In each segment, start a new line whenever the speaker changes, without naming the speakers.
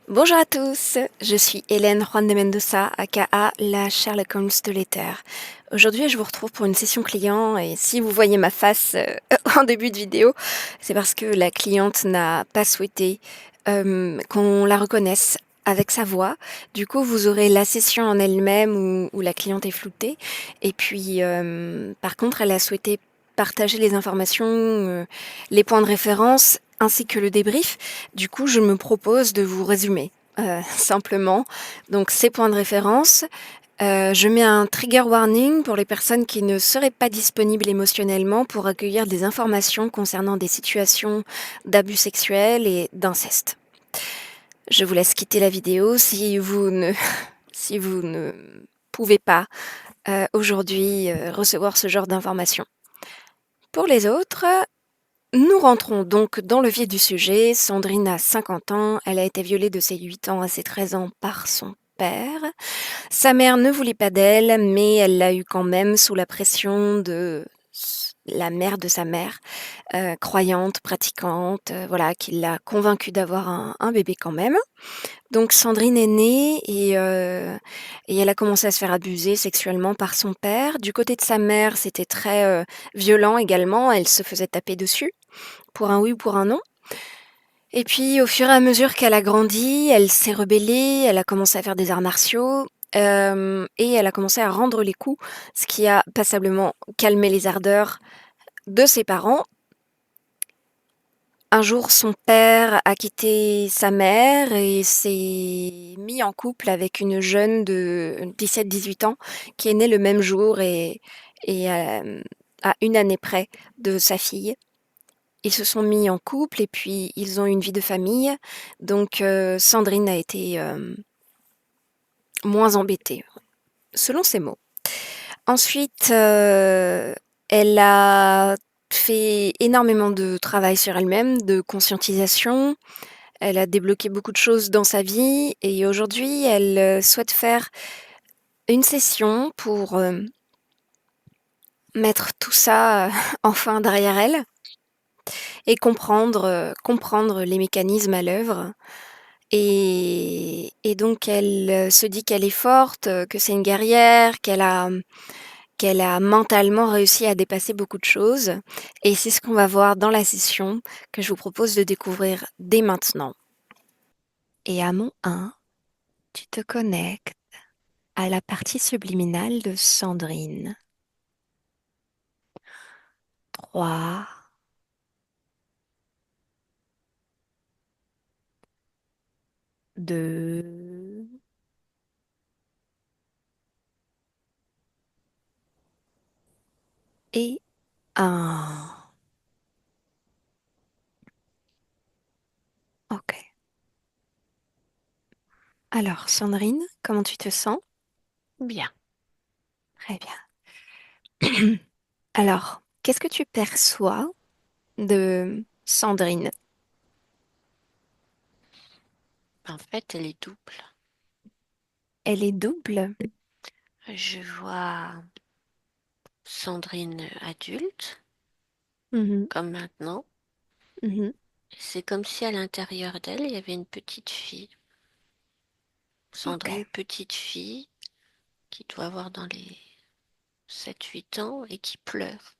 Bonjour à tous, je suis Hélène Juan de Mendoza, aka la Sherlock Holmes de l'Éther. Aujourd'hui, je vous retrouve pour une session client et si vous voyez ma face en début de vidéo, c'est parce que la cliente n'a pas souhaité qu'on la reconnaisse avec sa voix. Du coup, vous aurez la session en elle-même où la cliente est floutée. Et puis, par contre, elle a souhaité partager les informations, les points de référence ainsi que le débrief. Du coup, je me propose de vous résumer simplement. Donc, ces points de référence. Je mets un trigger warning pour les personnes qui ne seraient pas disponibles émotionnellement pour accueillir des informations concernant des situations d'abus sexuels et d'inceste. Je vous laisse quitter la vidéo si vous ne, si vous ne pouvez pas aujourd'hui recevoir ce genre d'informations. Pour les autres, nous rentrons donc dans le vif du sujet. Sandrine a 50 ans, elle a été violée de ses 8 ans à ses 13 ans par son père. Sa mère ne voulait pas d'elle, mais elle l'a eu quand même sous la pression de la mère de sa mère, croyante, pratiquante, voilà, qui l'a convaincue d'avoir un bébé quand même. Donc Sandrine est née et elle a commencé à se faire abuser sexuellement par son père. Du côté de sa mère, c'était très, violent également, elle se faisait taper dessus, pour un oui ou pour un non. Et puis au fur et à mesure qu'elle a grandi, elle s'est rebellée, elle a commencé à faire des arts martiaux, et elle a commencé à rendre les coups, ce qui a passablement calmé les ardeurs de ses parents. Un jour, son père a quitté sa mère et s'est mis en couple avec une jeune de 17-18 ans qui est née le même jour et à 1 année près de sa fille. Ils se sont mis en couple et puis ils ont eu une vie de famille. Donc Sandrine a été, moins embêtée, selon ses mots. Ensuite, elle a fait énormément de travail sur elle-même, de conscientisation. Elle a débloqué beaucoup de choses dans sa vie et aujourd'hui, elle, souhaite faire une session pour, mettre tout ça, enfin derrière elle et comprendre les mécanismes à l'œuvre. Et donc elle, se dit qu'elle est forte, que c'est une guerrière, qu'elle a mentalement réussi à dépasser beaucoup de choses et c'est ce qu'on va voir dans la session que je vous propose de découvrir dès maintenant. Et à mon 1, tu te connectes à la partie subliminale de Sandrine. 3, 2 et 1. Ok. Alors, Sandrine, comment tu te sens?
Bien.
Très bien. Alors, qu'est-ce que tu perçois de Sandrine?
En fait, elle est double.
Elle est double?
Je vois Sandrine adulte,
Mhm,
comme maintenant.
mhm.
C'est comme si à l'intérieur d'elle, il y avait une petite fille.
Ok,
Sandrine, petite fille, qui doit avoir dans les 7-8 ans et qui pleure.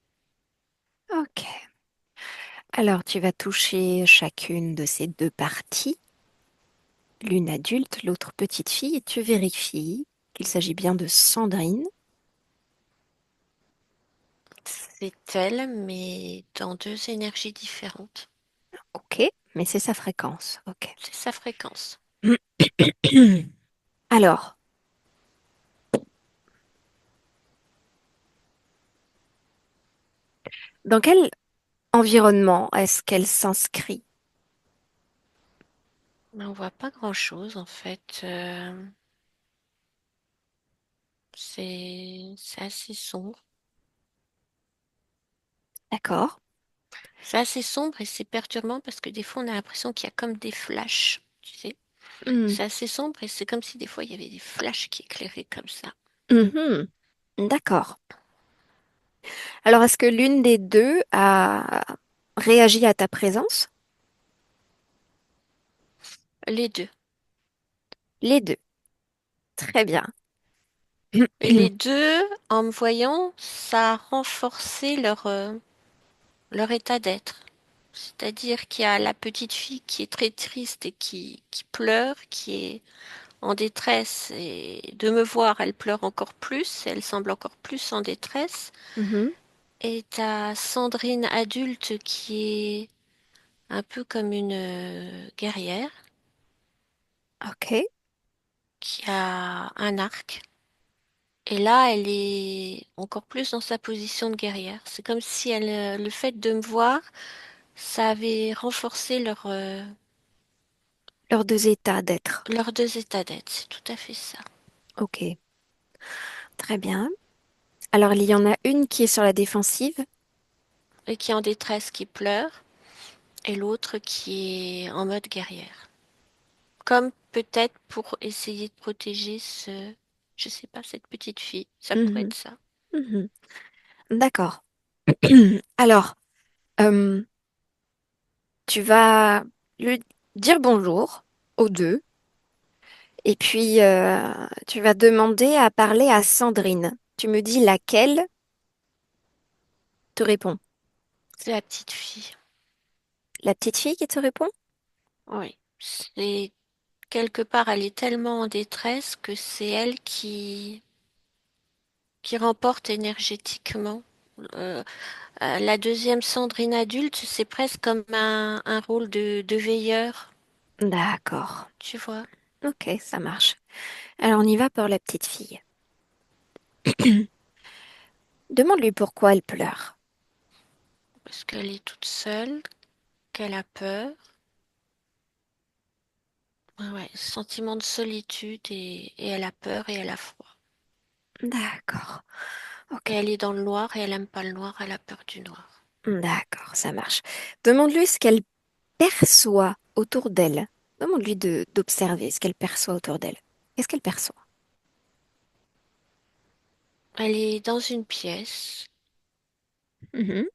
ok. Alors, tu vas toucher chacune de ces deux parties, l'une adulte, l'autre petite fille, et tu vérifies qu'il s'agit bien de Sandrine.
C'est elle, mais dans deux énergies différentes.
Ok, mais c'est sa fréquence. Ok.
C'est sa fréquence.
Alors, dans quel environnement est-ce qu'elle s'inscrit?
Mais on voit pas grand-chose en fait. C'est assez sombre.
D'accord.
C'est assez sombre et c'est perturbant parce que des fois on a l'impression qu'il y a comme des flashs, tu sais.
Hmm,
C'est assez sombre et c'est comme si des fois il y avait des flashs qui éclairaient comme ça.
mhm. D'accord. Alors, est-ce que l'une des deux a réagi à ta présence?
Les deux.
Les deux. Très bien.
Et les deux, en me voyant, ça a renforcé leur état d'être. C'est-à-dire qu'il y a la petite fille qui est très triste et qui pleure, qui est en détresse, et de me voir, elle pleure encore plus, elle semble encore plus en détresse.
Mhm.
Et t'as Sandrine adulte qui est un peu comme une guerrière,
Ok.
qui a un arc. Et là, elle est encore plus dans sa position de guerrière. C'est comme si le fait de me voir, ça avait renforcé
Leurs deux états d'être.
leurs deux états d'être. C'est tout à fait ça.
Ok. Très bien. Alors, il y en a une qui est sur la défensive.
Et qui est en détresse, qui pleure, et l'autre qui est en mode guerrière. Comme peut-être pour essayer de protéger je sais pas, cette petite fille. Ça pourrait
Mhm.
être ça.
Mhm. D'accord. Alors, euh, tu vas lui dire bonjour aux deux et puis tu vas demander à parler à Sandrine. Tu me dis laquelle te répond.
C'est la petite fille.
La petite fille qui te répond?
Oui. C'est quelque part, elle est tellement en détresse que c'est elle qui remporte énergétiquement. Euh, la deuxième Sandrine adulte, c'est presque comme un rôle de veilleur,
D'accord.
tu vois,
Ok, ça marche. Alors on y va pour la petite fille. Demande-lui pourquoi elle pleure.
parce qu'elle est toute seule, qu'elle a peur. Ouais, sentiment de solitude et elle a peur et elle a froid.
D'accord.
Et
Ok.
elle est dans le noir et elle aime pas le noir, elle a peur du noir.
D'accord, ça marche. Demande-lui ce qu'elle perçoit autour d'elle. Demande-lui d'observer ce qu'elle perçoit autour d'elle. Qu'est-ce qu'elle perçoit?
Elle est dans une pièce
Mhm.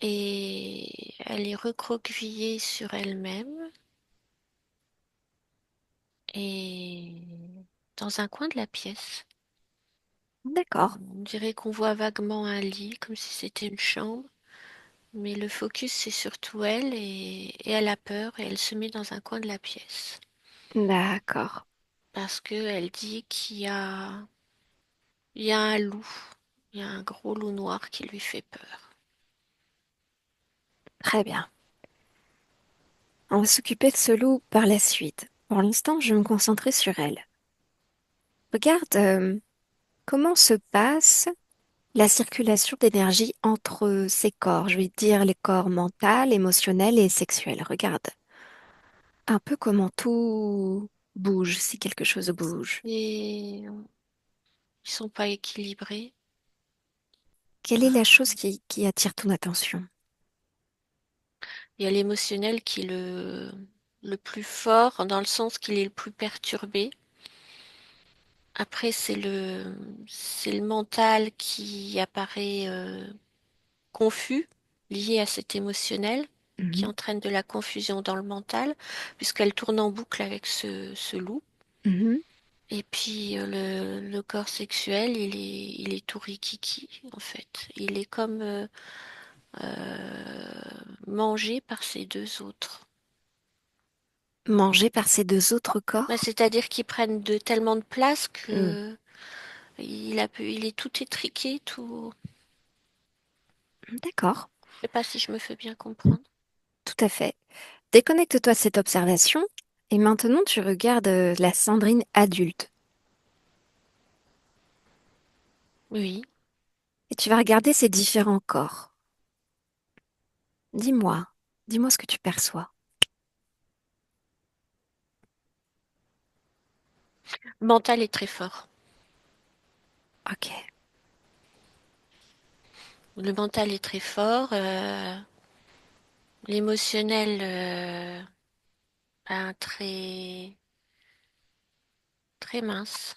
et elle est recroquevillée sur elle-même et dans un coin de la pièce.
D'accord.
On dirait qu'on voit vaguement un lit, comme si c'était une chambre, mais le focus c'est surtout elle et elle a peur et elle se met dans un coin de la pièce
D'accord.
parce que elle dit il y a un loup, il y a un gros loup noir qui lui fait peur.
Très bien. On va s'occuper de ce loup par la suite. Pour l'instant, je vais me concentrer sur elle. Regarde, comment se passe la circulation d'énergie entre ces corps. Je vais dire les corps mental, émotionnel et sexuel. Regarde un peu comment tout bouge, si quelque chose bouge.
Et ils sont pas équilibrés.
Quelle est la chose qui attire ton attention?
Il y a l'émotionnel qui est le plus fort dans le sens qu'il est le plus perturbé. Après, c'est le mental qui apparaît confus, lié à cet émotionnel, qui
Mhm,
entraîne de la confusion dans le mental, puisqu'elle tourne en boucle avec ce loup.
mhm.
Et puis le corps sexuel, il est tout rikiki, en fait. Il est comme mangé par ces deux autres.
Mangé par ces deux autres
Bah,
corps?
c'est-à-dire qu'ils prennent tellement de place
Hmm,
que il est tout étriqué, tout.
d'accord,
Je sais pas si je me fais bien comprendre.
tout à fait. Déconnecte-toi de cette observation et maintenant tu regardes la Sandrine adulte
Oui.
et tu vas regarder ces différents corps. Dis-moi, dis-moi ce que tu perçois.
Le mental est très fort.
Ok,
Le mental est très fort. L'émotionnel, très, très mince.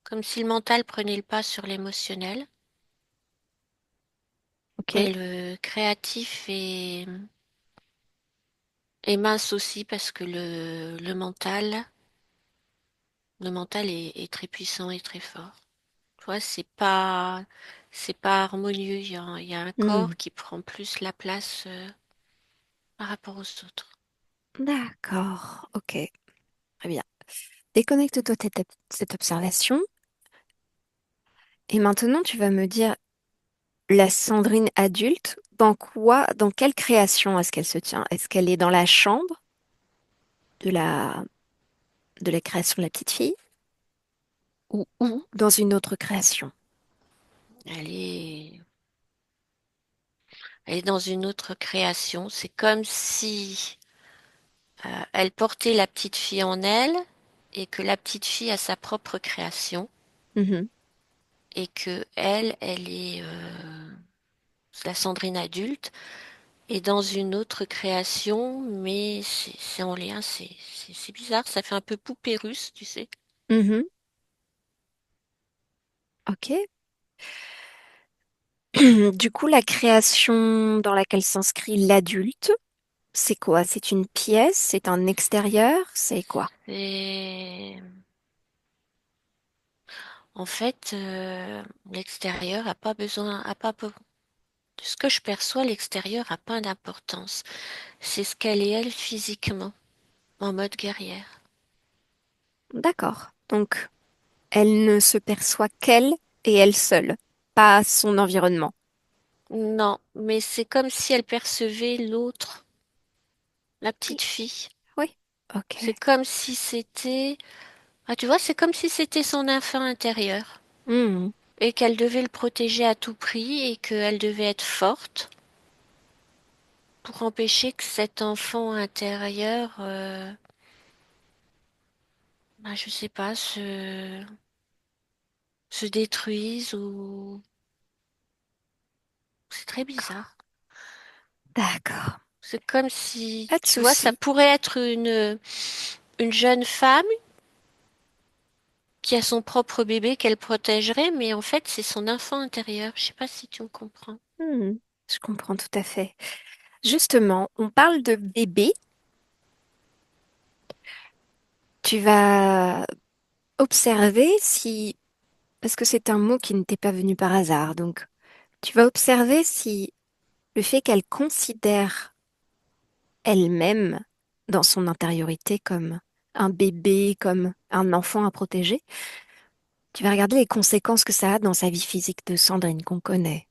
Comme si le mental prenait le pas sur l'émotionnel.
ok.
Et le créatif est mince aussi parce que le mental Le mental est très puissant et très fort. Tu vois, c'est pas harmonieux. Il y a un
Hmm,
corps qui prend plus la place par rapport aux autres.
d'accord, ok, très bien. Déconnecte-toi de cette observation. Et maintenant, tu vas me dire, la Sandrine adulte, dans quoi, dans quelle création est-ce qu'elle se tient? Est-ce qu'elle est dans la chambre de de la création de la petite fille ou dans une autre création?
Elle est, elle est dans une autre création. C'est comme si elle portait la petite fille en elle et que la petite fille a sa propre création
Mhm,
et que elle est la Sandrine adulte et dans une autre création, mais c'est en lien, c'est bizarre, ça fait un peu poupée russe, tu sais.
mhm, ok. Du coup, la création dans laquelle s'inscrit l'adulte, c'est quoi? C'est une pièce? C'est un extérieur? C'est quoi?
Et en fait, l'extérieur a pas besoin, de ce que je perçois, l'extérieur a pas d'importance. C'est ce qu'elle est elle physiquement, en mode guerrière.
D'accord. Donc, elle ne se perçoit qu'elle et elle seule, pas son environnement.
Non, mais c'est comme si elle percevait l'autre, la
Oui.
petite fille.
Oui. Ok.
C'est comme si c'était, ah tu vois, c'est comme si c'était son enfant intérieur
Hmm,
et qu'elle devait le protéger à tout prix et qu'elle devait être forte pour empêcher que cet enfant intérieur, je sais pas, se détruise ou c'est très bizarre.
d'accord.
C'est comme si,
Pas de
tu vois, ça
souci.
pourrait être une jeune femme qui a son propre bébé qu'elle protégerait, mais en fait, c'est son enfant intérieur. Je sais pas si tu me comprends.
Hmm, je comprends tout à fait. Justement, on parle de bébé. Tu vas observer si, parce que c'est un mot qui ne t'est pas venu par hasard, donc tu vas observer si le fait qu'elle considère elle-même dans son intériorité comme un bébé, comme un enfant à protéger, tu vas regarder les conséquences que ça a dans sa vie physique de Sandrine qu'on connaît.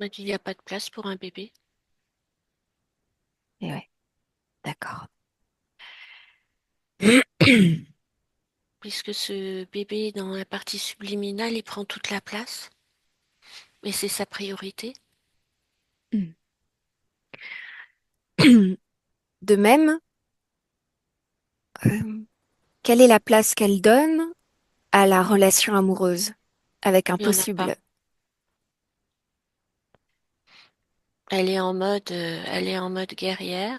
On dit il n'y a pas de place pour un bébé,
Et ouais, d'accord.
puisque ce bébé dans la partie subliminale, il prend toute la place, et c'est sa priorité.
De même, euh, quelle est la place qu'elle donne à la relation amoureuse avec un
Il n'y en a
possible...
pas. Elle est en mode guerrière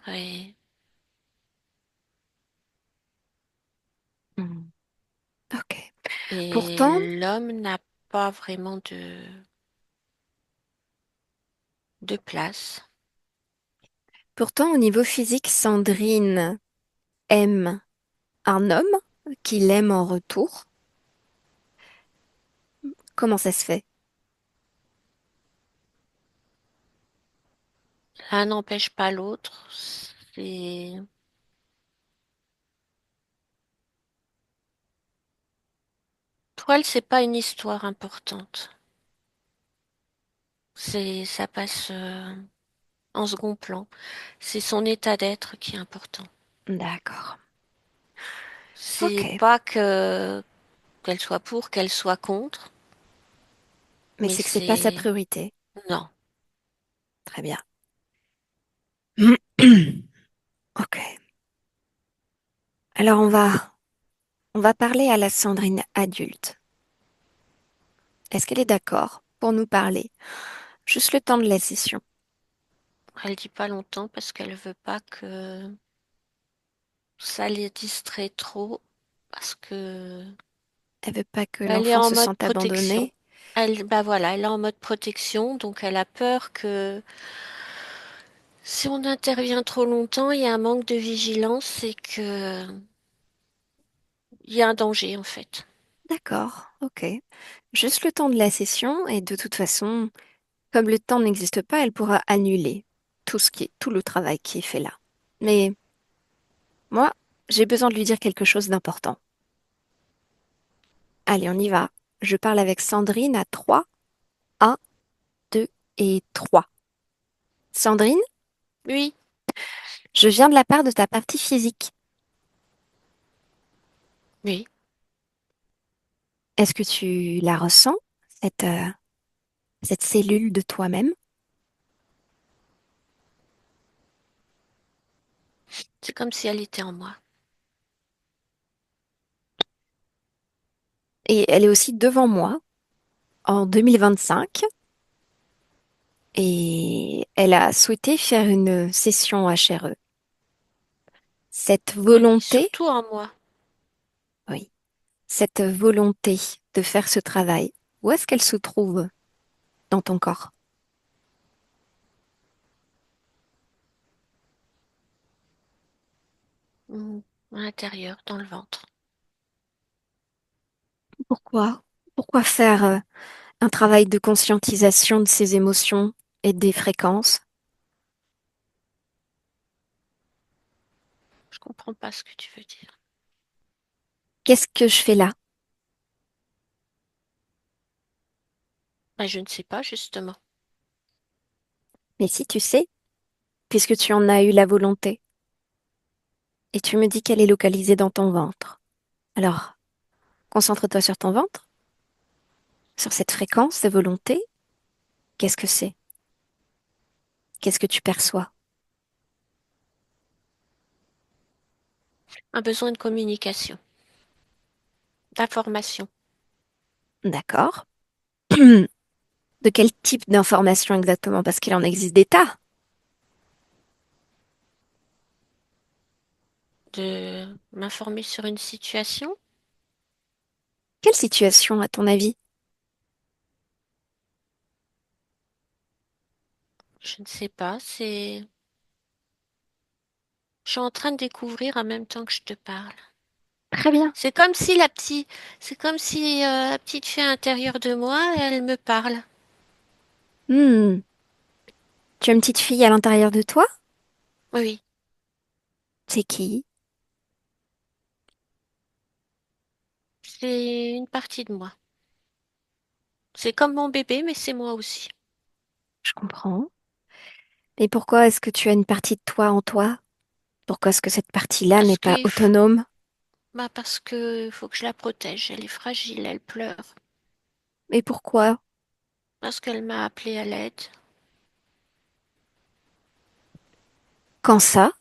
Hmm, ok. Pourtant,
et l'homme n'a pas vraiment de place.
pourtant, au niveau physique, Sandrine aime un homme qui l'aime en retour. Comment ça se fait?
L'un n'empêche pas l'autre. Pour elle, c'est pas une histoire importante. Ça passe en second plan. C'est son état d'être qui est important.
D'accord.
C'est
Ok.
pas que qu'elle soit pour, qu'elle soit contre,
Mais
mais
c'est que c'est pas sa
c'est
priorité.
non.
Très bien. Ok. Alors on va parler à la Sandrine adulte. Est-ce qu'elle est d'accord pour nous parler? Juste le temps de la session.
Elle dit pas longtemps parce qu'elle veut pas que ça les distrait trop parce que
Elle veut pas que
elle est
l'enfant
en
se
mode
sente
protection.
abandonné.
Elle, bah voilà, elle est en mode protection, donc elle a peur que Si on intervient trop longtemps, il y a un manque de vigilance et que il y a un danger en fait.
D'accord, ok. Juste le temps de la session et de toute façon, comme le temps n'existe pas, elle pourra annuler tout le travail qui est fait là. Mais moi, j'ai besoin de lui dire quelque chose d'important. Allez, on y va. Je parle avec Sandrine à 3. Un, 2 et 3. Sandrine,
Oui,
je viens de la part de ta partie physique.
oui.
Est-ce que tu la ressens, cette, euh, cette cellule de toi-même?
C'est comme si elle était en moi.
Et elle est aussi devant moi en 2025 et elle a souhaité faire une session HRE. Cette
Elle est
volonté,
surtout en moi.
oui, cette volonté de faire ce travail, où est-ce qu'elle se trouve dans ton corps?
Mm, à l'intérieur, dans le ventre.
Pourquoi? Pourquoi faire un travail de conscientisation de ses émotions et des fréquences?
Je comprends pas ce que tu veux dire.
Qu'est-ce que je fais là?
Ben, je ne sais pas justement.
Mais si tu sais, puisque tu en as eu la volonté, et tu me dis qu'elle est localisée dans ton ventre. Alors, concentre-toi sur ton ventre, sur cette fréquence de volonté. Qu'est-ce que c'est? Qu'est-ce que tu perçois?
Un besoin de communication, d'information,
D'accord. De quel type d'information exactement? Parce qu'il en existe des tas.
de m'informer sur une situation.
Quelle situation, à ton avis?
Je ne sais pas. Je suis en train de découvrir en même temps que je te parle.
Très bien.
C'est comme si la petite, c'est comme si la petite fille intérieure de moi, elle me parle.
Hmm. Tu as une petite fille à l'intérieur de toi?
Oui,
C'est qui?
c'est une partie de moi. C'est comme mon bébé, mais c'est moi aussi.
Je comprends. Et pourquoi est-ce que tu as une partie de toi en toi? Pourquoi est-ce que cette partie-là n'est
Parce
pas
que,
autonome?
parce que faut que je la protège. Elle est fragile, elle pleure.
Et pourquoi?
Parce qu'elle m'a appelée à l'aide
Quand ça?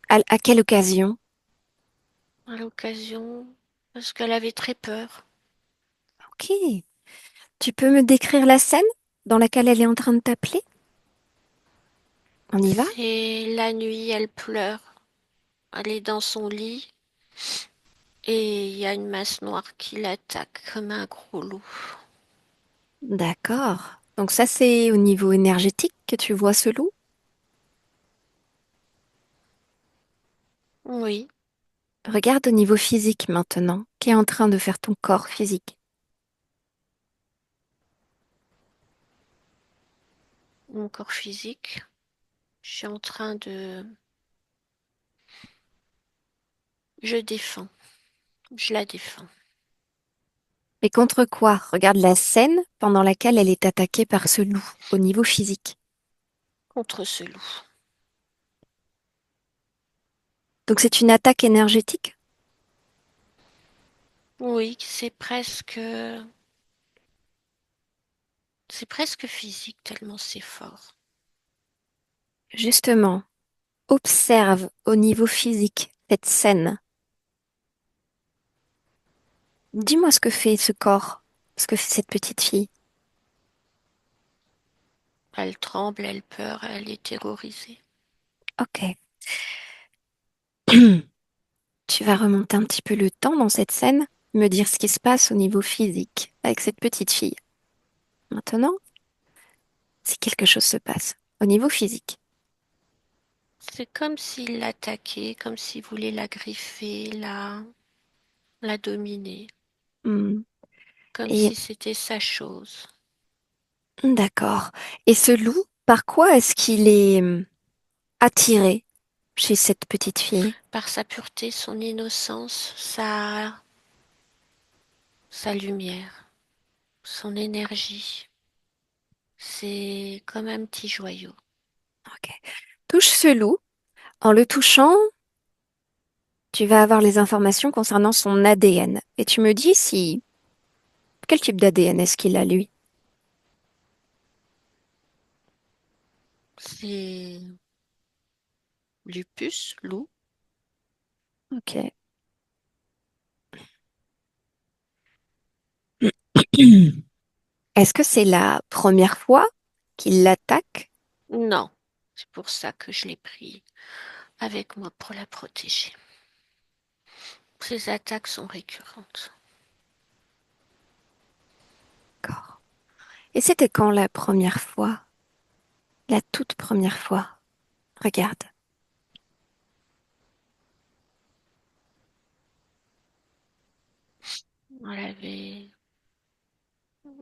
À quelle occasion?
à l'occasion, parce qu'elle avait très peur.
Ok. Tu peux me décrire la scène dans laquelle elle est en train de t'appeler? On y va?
C'est la nuit, elle pleure. Elle est dans son lit et il y a une masse noire qui l'attaque comme un gros loup.
D'accord. Donc ça, c'est au niveau énergétique que tu vois ce loup.
Oui,
Regarde au niveau physique maintenant. Qu'est en train de faire ton corps physique?
mon corps physique. Je suis en train de... Je défends. Je la défends
Mais contre quoi? Regarde la scène pendant laquelle elle est attaquée par ce loup au niveau physique.
contre ce loup.
Donc c'est une attaque énergétique?
Oui, c'est presque physique tellement c'est fort.
Justement, observe au niveau physique cette scène. Dis-moi ce que fait ce corps, ce que fait cette petite fille.
Elle tremble, elle peur, elle est terrorisée.
Ok. Tu vas remonter un petit peu le temps dans cette scène, me dire ce qui se passe au niveau physique avec cette petite fille. Maintenant, si quelque chose se passe au niveau physique.
C'est comme s'il l'attaquait, comme s'il voulait la griffer, la dominer,
Hmm.
comme
Et
si c'était sa chose.
d'accord. Et ce loup, par quoi est-ce qu'il est attiré chez cette petite fille?
Par sa pureté, son innocence, sa lumière, son énergie. C'est comme un petit joyau.
Ok. Touche ce loup. En le touchant, tu vas avoir les informations concernant son ADN. Et tu me dis si quel type d'ADN est-ce qu'il a lui?
C'est lupus, loup.
Ok. Est-ce que c'est la première fois qu'il l'attaque?
Non, c'est pour ça que je l'ai pris avec moi pour la protéger. Ces attaques sont récurrentes.
D'accord. Et c'était quand la première fois? La toute première fois. Regarde.
Elle avait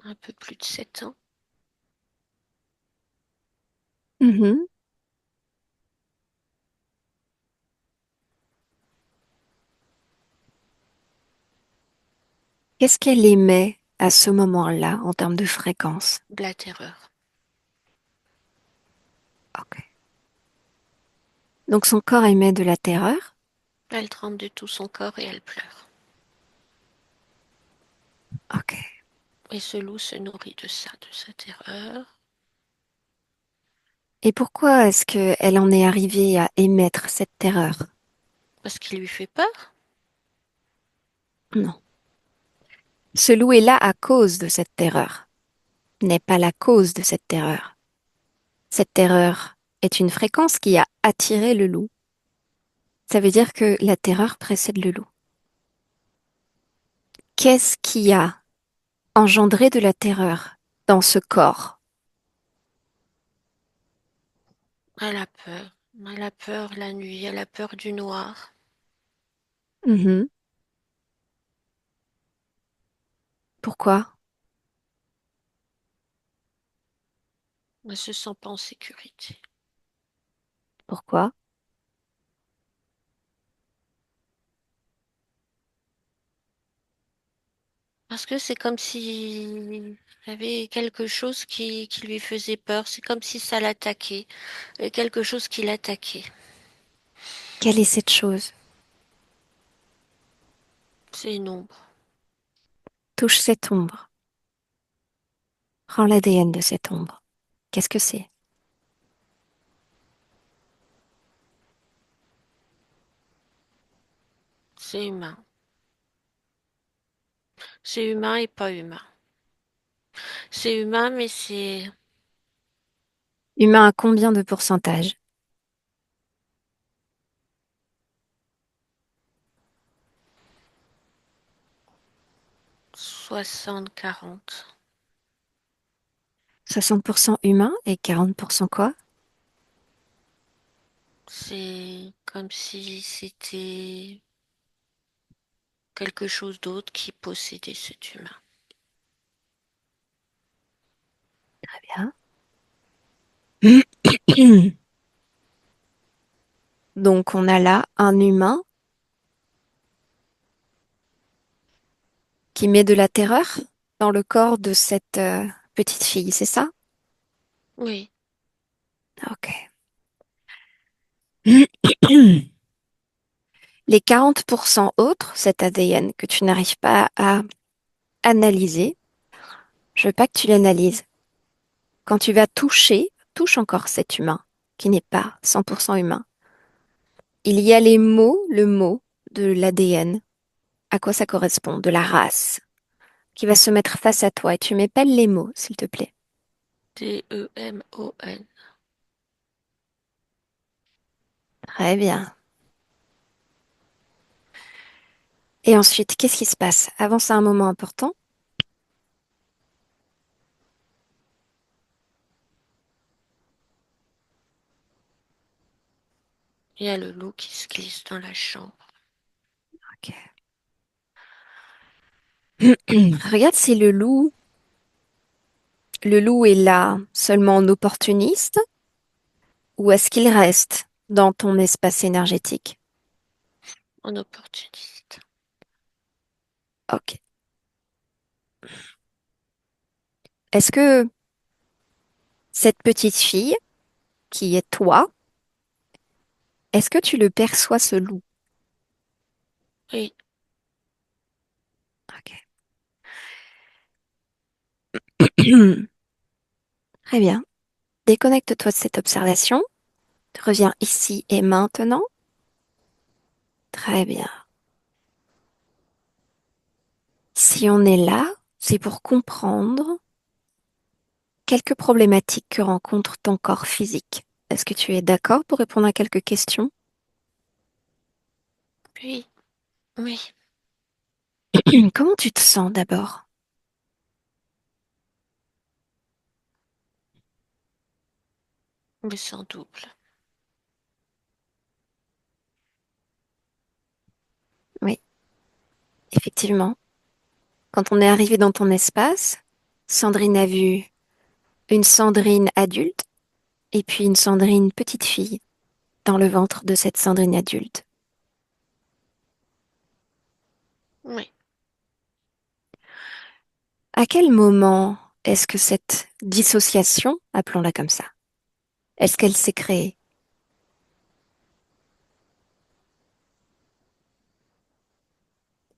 un peu plus de 7 ans.
Mhm. Qu'est-ce qu'elle aimait à ce moment-là en termes de fréquence?
De la terreur.
Ok. Donc son corps émet de la terreur.
Elle tremble de tout son corps et elle pleure.
Ok.
Et ce loup se nourrit de ça, de sa terreur,
Et pourquoi est-ce qu'elle en est arrivée à émettre cette terreur?
parce qu'il lui fait peur.
Non. Ce loup est là à cause de cette terreur, n'est pas la cause de cette terreur. Cette terreur est une fréquence qui a attiré le loup. Ça veut dire que la terreur précède le loup. Qu'est-ce qui a engendré de la terreur dans ce corps?
Elle a peur. Elle a peur la nuit, elle a peur du noir.
Mhm. Pourquoi?
Elle se sent pas en sécurité.
Pourquoi?
Parce que c'est comme s'il y avait quelque chose qui lui faisait peur. C'est comme si ça l'attaquait. Quelque chose qui l'attaquait.
Quelle est cette chose?
C'est une ombre.
Touche cette ombre. Prends l'ADN de cette ombre. Qu'est-ce que c'est?
C'est humain. C'est humain et pas humain. C'est humain, mais c'est
Humain à combien de pourcentage?
60-40.
60% humain et 40% quoi?
C'est comme si c'était quelque chose d'autre qui possédait cet humain.
Très bien. Donc on a là un humain qui met de la terreur dans le corps de cette petite fille, c'est ça?
Oui,
Ok. Les 40% autres, cet ADN que tu n'arrives pas à analyser, je veux pas que tu l'analyses. Quand tu vas toucher, touche encore cet humain qui n'est pas 100% humain. Il y a les mots, le mot de l'ADN. À quoi ça correspond? De la race qui va se mettre face à toi et tu m'épelles les mots, s'il te plaît.
Demon.
Très bien. Et ensuite, qu'est-ce qui se passe? Avance à un moment important.
Il y a le loup qui se glisse dans la chambre.
Ok. Regarde si le loup est là seulement en opportuniste ou est-ce qu'il reste dans ton espace énergétique?
En opportuniste.
Ok. Est-ce que cette petite fille qui est toi, est-ce que tu le perçois ce loup?
Oui,
Ok. Très bien. Déconnecte-toi de cette observation. Reviens ici et maintenant. Très bien. Si on est là, c'est pour comprendre quelques problématiques que rencontre ton corps physique. Est-ce que tu es d'accord pour répondre à quelques questions?
oui, oui.
Comment tu te sens d'abord?
Mais sans double.
Oui, effectivement. Quand on est arrivé dans ton espace, Sandrine a vu une Sandrine adulte et puis une Sandrine petite fille dans le ventre de cette Sandrine adulte.
Oui.
À quel moment est-ce que cette dissociation, appelons-la comme ça, est-ce qu'elle s'est créée?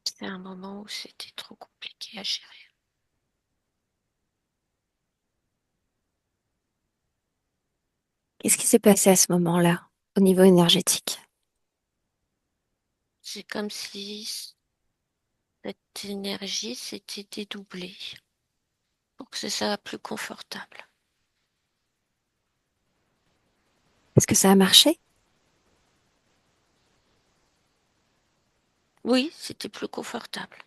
C'est un moment où c'était trop compliqué à gérer.
Qu'est-ce qui s'est passé à ce moment-là, au niveau énergétique?
C'est comme si cette énergie s'était dédoublée pour que ce soit plus confortable.
Est-ce que ça a marché?
Oui, c'était plus confortable.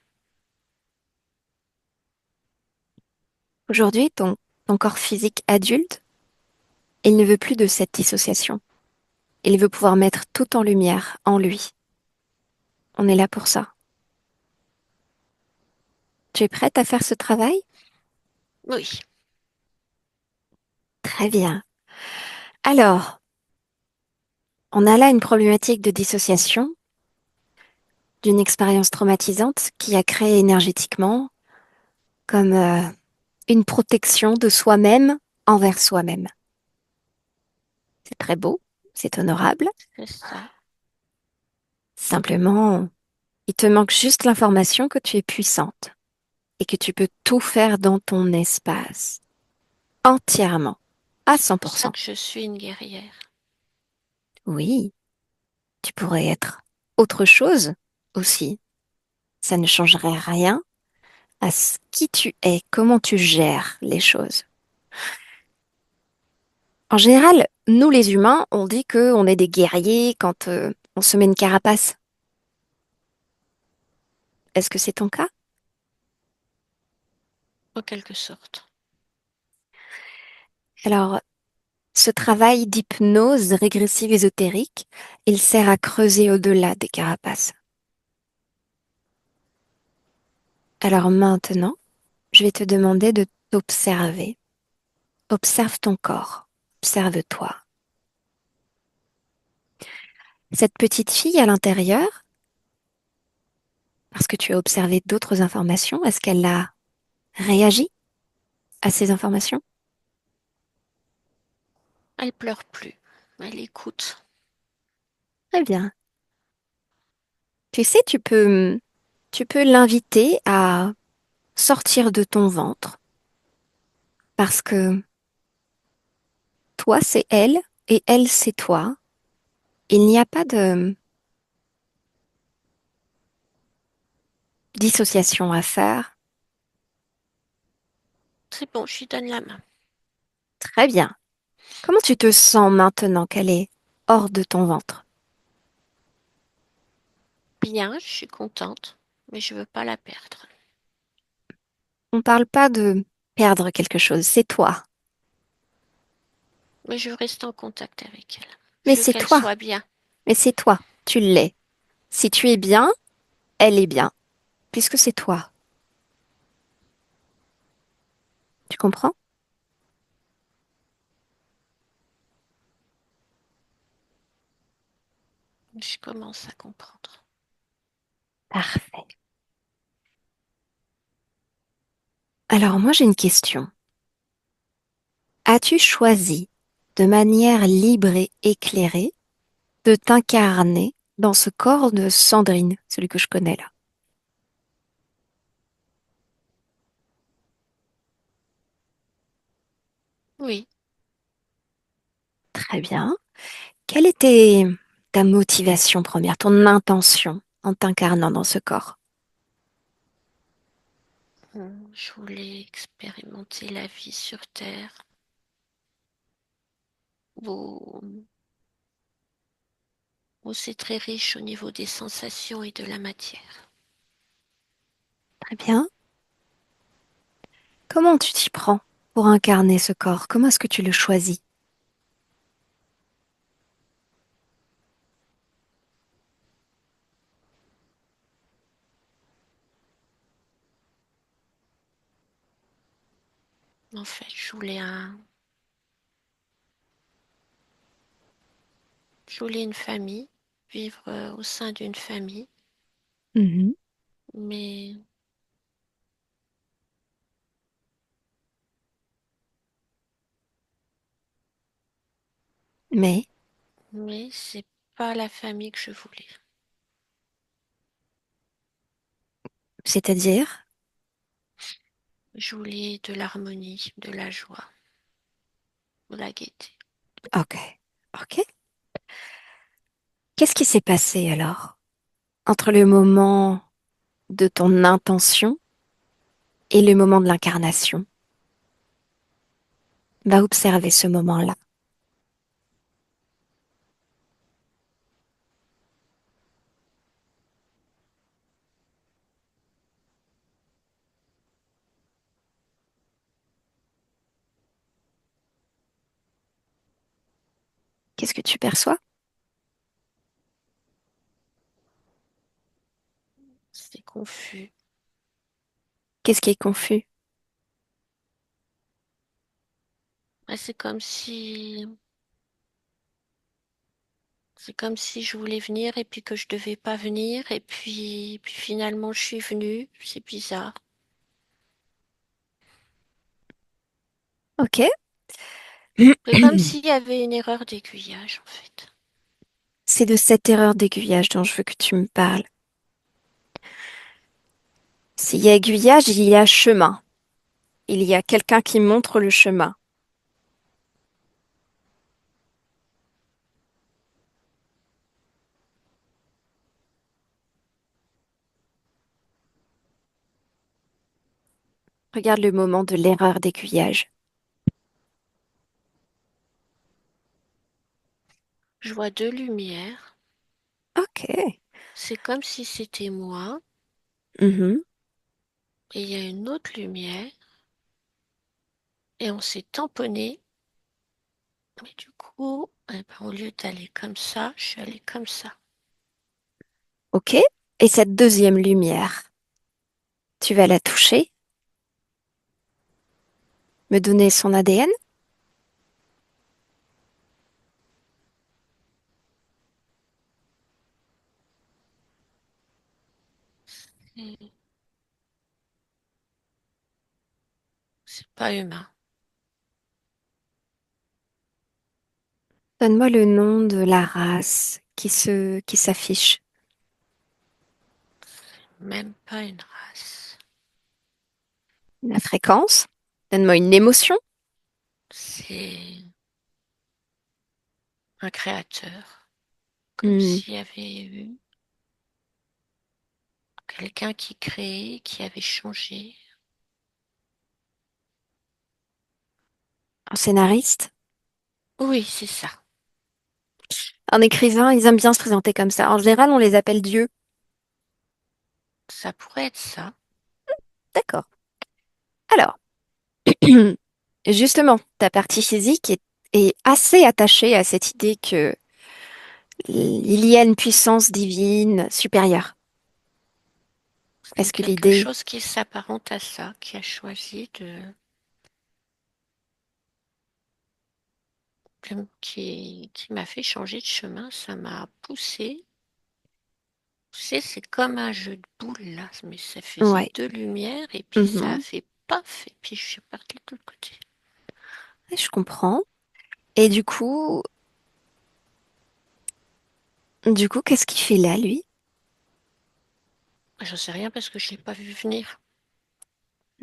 Aujourd'hui, ton corps physique adulte, il ne veut plus de cette dissociation. Il veut pouvoir mettre tout en lumière en lui. On est là pour ça. Tu es prête à faire ce travail?
Oui,
Très bien. Alors, on a là une problématique de dissociation d'une expérience traumatisante qui a créé énergétiquement comme une protection de soi-même envers soi-même. C'est très beau, c'est honorable.
c'est ça.
Simplement, il te manque juste l'information que tu es puissante et que tu peux tout faire dans ton espace, entièrement, à
C'est pour ça
100%.
que je suis une guerrière.
Oui, tu pourrais être autre chose aussi. Ça ne changerait rien à qui tu es, comment tu gères les choses. En général, nous les humains, on dit qu'on est des guerriers quand on se met une carapace. Est-ce que c'est ton cas?
En quelque sorte.
Alors, ce travail d'hypnose régressive ésotérique, il sert à creuser au-delà des carapaces. Alors maintenant, je vais te demander de t'observer. Observe ton corps. Observe-toi. Cette petite fille à l'intérieur, parce que tu as observé d'autres informations, est-ce qu'elle a réagi à ces informations?
Elle pleure plus. Elle écoute.
Très bien. Tu sais, tu peux l'inviter à sortir de ton ventre parce que toi, c'est elle et elle, c'est toi. Il n'y a pas de dissociation à faire.
C'est bon, je lui donne la main.
Très bien. Comment tu te sens maintenant qu'elle est hors de ton ventre?
Bien, je suis contente, mais je veux pas la perdre.
On ne parle pas de perdre quelque chose, c'est toi.
Mais je reste en contact avec elle.
Mais
Je veux
c'est
qu'elle
toi.
soit bien.
Mais c'est toi, tu l'es. Si tu es bien, elle est bien, puisque c'est toi. Tu comprends?
Je commence à comprendre.
Parfait. Alors moi j'ai une question. As-tu choisi de manière libre et éclairée de t'incarner dans ce corps de Sandrine, celui que je connais là?
Oui,
Très bien. Quelle était ta motivation première, ton intention en t'incarnant dans ce corps?
je voulais expérimenter la vie sur Terre où, où c'est très riche au niveau des sensations et de la matière.
Très bien. Comment tu t'y prends pour incarner ce corps? Comment est-ce que tu le choisis?
En fait, je voulais une famille, vivre au sein d'une famille,
Mhm.
mais,
Mais,
mais c'est pas la famille que je voulais.
c'est-à-dire?
Je voulais de l'harmonie, de la joie, de la gaieté.
Ok. Ok. Qu'est-ce qui s'est passé alors entre le moment de ton intention et le moment de l'incarnation? Va observer ce moment-là. Qu'est-ce que tu perçois?
C'est confus.
Qu'est-ce qui est confus?
Ouais, c'est comme si je voulais venir et puis que je devais pas venir et puis finalement je suis venue. C'est bizarre.
Ok.
C'est comme s'il y avait une erreur d'aiguillage en fait.
C'est de cette erreur d'aiguillage dont je veux que tu me parles. S'il y a aiguillage, il y a chemin. Il y a quelqu'un qui montre le chemin. Regarde le moment de l'erreur d'aiguillage.
Je vois deux lumières.
Ok.
C'est comme si c'était moi
Mhm.
et il y a une autre lumière et on s'est tamponné. Mais du coup, eh ben, au lieu d'aller comme ça, je suis allée comme ça.
Ok. Et cette deuxième lumière, tu vas la toucher, me donner son ADN?
Et c'est pas humain.
Donne-moi le nom de la race qui s'affiche.
Même pas une race.
La fréquence. Donne-moi une émotion.
C'est un créateur. Comme
Hmm.
s'il y avait eu quelqu'un qui créait, qui avait changé.
Un scénariste.
Oui, c'est ça.
Un écrivain, ils aiment bien se présenter comme ça. En général, on les appelle dieux.
Ça pourrait être ça.
D'accord. Alors, justement, ta partie physique est assez attachée à cette idée que il y a une puissance divine supérieure.
C'est
Parce que
quelque
l'idée,
chose qui s'apparente à ça, qui a choisi qui m'a fait changer de chemin. Ça m'a poussé. Tu sais, c'est comme un jeu de boules là, mais ça faisait
ouais,
deux lumières et puis ça a
mhm,
fait paf et puis je suis partie de l'autre côté.
je comprends. Et du coup, qu'est-ce qu'il fait là, lui?
J'en sais rien parce que je l'ai pas vu venir.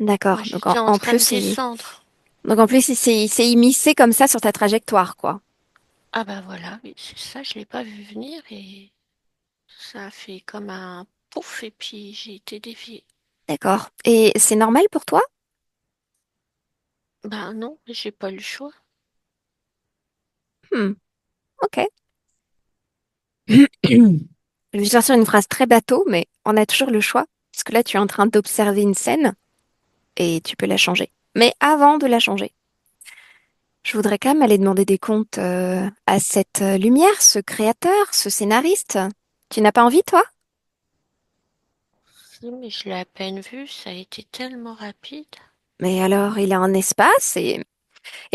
D'accord.
Moi, j'étais en
En
train de
plus,
descendre.
il s'est immiscé comme ça sur ta trajectoire, quoi.
Ah bah voilà, oui, c'est ça, je l'ai pas vu venir et ça a fait comme un pouf et puis j'ai été déviée.
D'accord. Et c'est normal pour toi?
Ben non, j'ai pas eu le choix.
Hmm, ok. Je vais sortir une phrase très bateau, mais on a toujours le choix. Parce que là, tu es en train d'observer une scène et tu peux la changer. Mais avant de la changer, je voudrais quand même aller demander des comptes à cette lumière, ce créateur, ce scénariste. Tu n'as pas envie, toi?
Si, mais je l'ai à peine vu, ça a été tellement rapide.
Mais alors, il est en espace et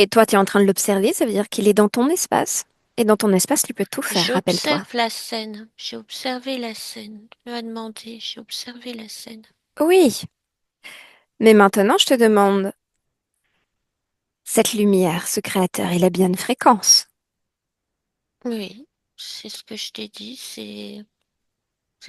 toi, tu es en train de l'observer, ça veut dire qu'il est dans ton espace. Et dans ton espace, tu peux tout faire, rappelle-toi.
J'observe la scène, j'ai observé la scène. Tu m'as demandé, j'ai observé la scène.
Oui, mais maintenant, je te demande, cette lumière, ce créateur, il a bien une fréquence.
Oui, c'est ce que je t'ai dit, c'est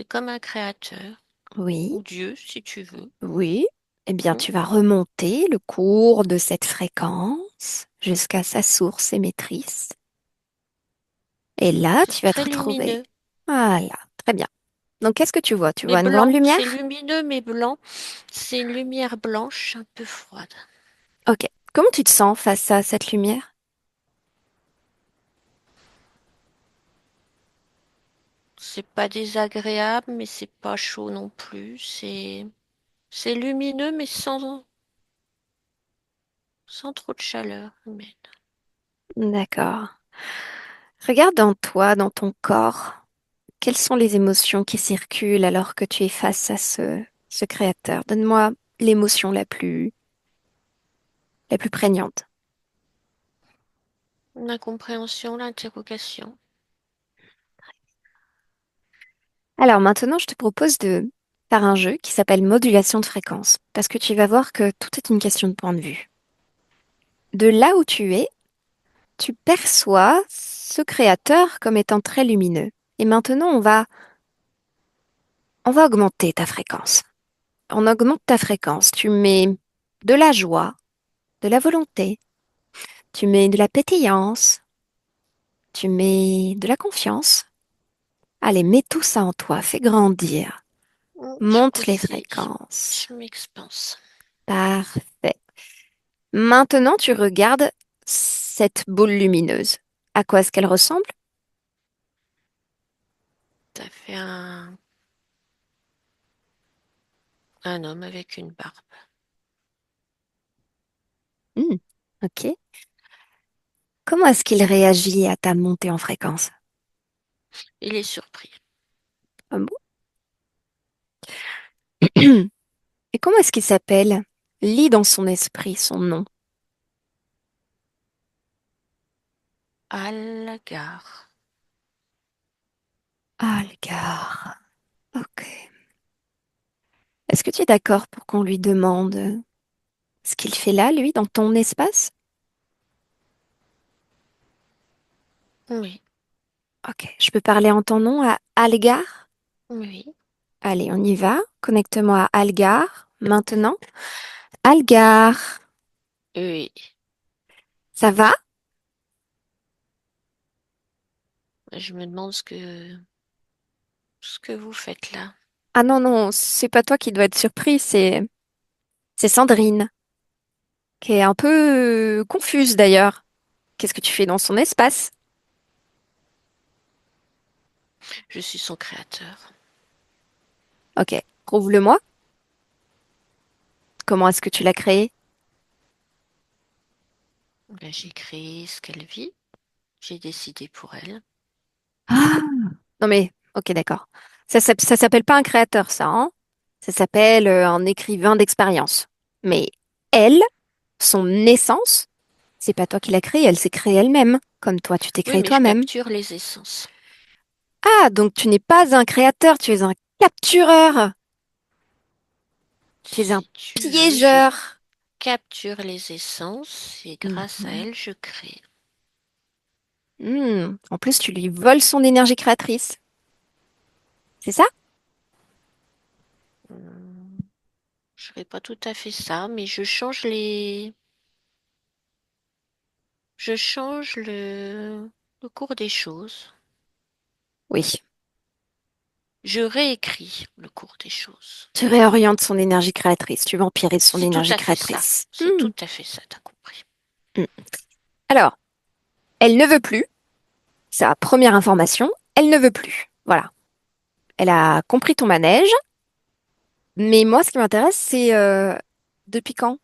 comme un créateur,
Oui,
ou Dieu si tu veux.
oui. Eh bien,
Hmm.
tu vas remonter le cours de cette fréquence jusqu'à sa source émettrice. Et là,
C'est
tu vas te
très
retrouver.
lumineux,
Voilà, très bien. Donc, qu'est-ce que tu vois? Tu
mais
vois une grande
blanc. C'est
lumière?
lumineux mais blanc. C'est une lumière blanche un peu froide.
Ok. Comment tu te sens face à cette lumière?
C'est pas désagréable, mais c'est pas chaud non plus. C'est lumineux mais sans trop de chaleur humaine.
D'accord. Regarde en toi, dans ton corps. Quelles sont les émotions qui circulent alors que tu es face à ce créateur? Donne-moi l'émotion la plus prégnante.
L'incompréhension, l'interrogation.
Alors maintenant, je te propose de faire un jeu qui s'appelle modulation de fréquence, parce que tu vas voir que tout est une question de point de vue. De là où tu es, tu perçois ce créateur comme étant très lumineux. Et maintenant, on va augmenter ta fréquence. On augmente ta fréquence. Tu mets de la joie, de la volonté, tu mets de la pétillance, tu mets de la confiance. Allez, mets tout ça en toi, fais grandir. Monte les
J'essaye.
fréquences.
Je m'expanse.
Parfait. Maintenant, tu regardes cette boule lumineuse. À quoi est-ce qu'elle ressemble?
T'as fait un homme avec une barbe.
Hmm, ok. Comment est-ce qu'il réagit à ta montée en fréquence?
Il est surpris.
Ah bon. Et comment est-ce qu'il s'appelle? Lis dans son esprit son nom.
Algar.
Algar. Ok. Est-ce que tu es d'accord pour qu'on lui demande ce qu'il fait là, lui, dans ton espace?
Oui,
Ok. Je peux parler en ton nom à Algar?
oui,
Allez, on y va. Connecte-moi à Algar. Maintenant. Algar.
oui.
Ça va?
Je me demande ce que vous faites là.
Ah non, non, c'est pas toi qui dois être surpris, c'est Sandrine, qui est un peu confuse d'ailleurs. Qu'est-ce que tu fais dans son espace?
Je suis son créateur.
Ok, prouve-le-moi. Comment est-ce que tu l'as créé?
Ben, j'ai créé ce qu'elle vit. J'ai décidé pour elle.
Ah, non mais, ok, d'accord. Ça s'appelle pas un créateur, ça, hein? Ça s'appelle un écrivain d'expérience. Mais elle, son naissance, c'est pas toi qui l'as créée, elle s'est créée elle-même, comme toi, tu t'es
Oui,
créé
mais je
toi-même.
capture les essences.
Ah, donc tu n'es pas un créateur, tu es un captureur, tu es un
Si tu veux, je
piégeur.
capture les essences et grâce à
Mhm.
elles, je crée.
En plus, tu lui voles son énergie créatrice. C'est ça?
Hmm, je ferai pas tout à fait ça, mais je change le cours des choses.
Oui.
Je réécris le cours des choses.
Tu réorientes son énergie créatrice, tu vampirises son
C'est tout
énergie
à fait ça.
créatrice.
C'est tout à fait ça, t'as compris.
Hmm. Alors, elle ne veut plus. Sa première information, elle ne veut plus. Voilà. Elle a compris ton manège, mais moi, ce qui m'intéresse, c'est depuis quand?